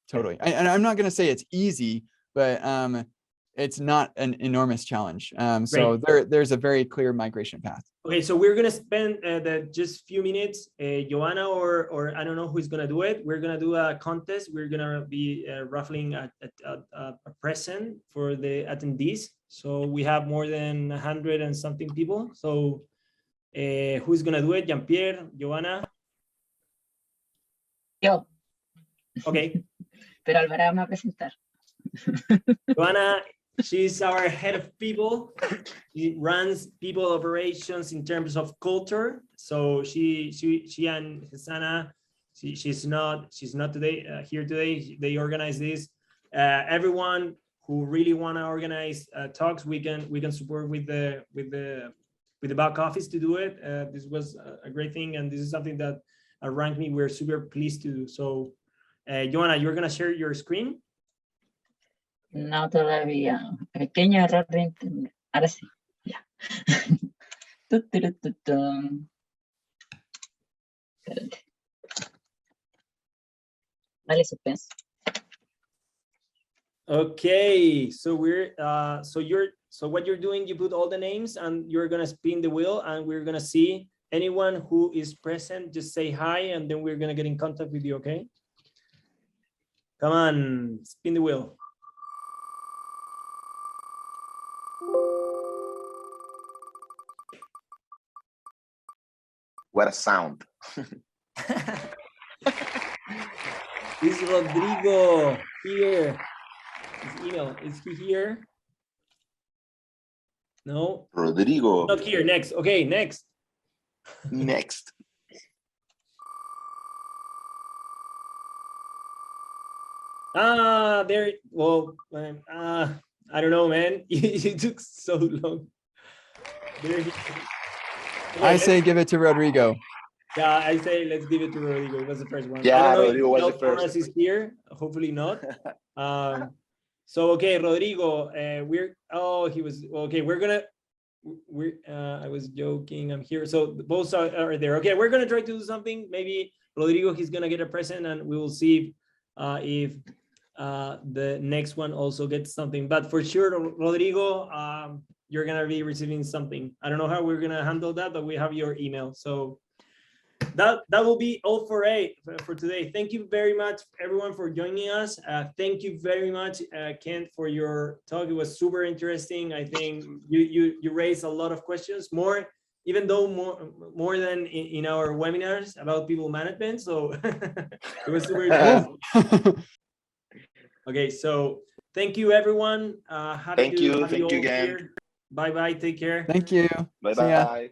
[SPEAKER 2] totally. And I'm not going to say it's easy, but it's not an enormous challenge. So there's a very clear migration path.
[SPEAKER 1] Okay, so we're gonna spend just few minutes. Joanna or I don't know who's gonna do it. We're gonna do a contest. We're gonna be raffling a present for the attendees. So we have more than 100 and something people. So who's gonna do it? Jean-Pierre, Joanna?
[SPEAKER 3] Yo.
[SPEAKER 1] Okay.
[SPEAKER 3] Pero Alvarado me va a presentar.
[SPEAKER 1] Joanna, she's our head of people. She runs people operations in terms of culture. So she and Hesana, she's not today here today. They organize this. Everyone who really want to organize talks, we can support with the back office to do it. This was a great thing, and this is something that ranked me. We're super pleased to do. So, Joanna, you're gonna share your screen.
[SPEAKER 3] No todavía. Pequeño error de internet. Ahora sí. Ya. Espérate. Dale suspenso.
[SPEAKER 1] Okay, so what you're doing, you put all the names and you're gonna spin the wheel and we're gonna see anyone who is present, just say hi and then we're gonna get in contact with you, okay? Come on, spin the wheel.
[SPEAKER 4] What a sound.
[SPEAKER 1] Is Rodrigo here? His email, is he here? No.
[SPEAKER 4] Rodrigo.
[SPEAKER 1] Not here, next. Okay, next.
[SPEAKER 4] Next.
[SPEAKER 1] There, well, I don't know, man. You took so long. There he, okay,
[SPEAKER 2] I say give it to Rodrigo.
[SPEAKER 1] Yeah, I say let's give it to Rodrigo. It was the first one.
[SPEAKER 4] Yeah,
[SPEAKER 1] I don't know
[SPEAKER 4] Rodrigo was
[SPEAKER 1] if
[SPEAKER 4] the first.
[SPEAKER 1] Thomas is here. Hopefully not. So okay, Rodrigo, he was okay. I was joking. I'm here. So both are there. Okay, we're gonna try to do something. Maybe Rodrigo, he's gonna get a present, and we will see if the next one also gets something. But for sure, Rodrigo, you're gonna be receiving something. I don't know how we're gonna handle that, but we have your email. So that will be all for today. Thank you very much, everyone, for joining us. Thank you very much, Kent, for your talk. It was super interesting. I think you raised a lot of questions, more than in our webinars about people management. So it was super interesting. Okay, so thank you, everyone.
[SPEAKER 4] Thank you again.
[SPEAKER 1] Bye bye. Take care.
[SPEAKER 2] Thank you.
[SPEAKER 4] Bye
[SPEAKER 2] See ya.
[SPEAKER 4] bye.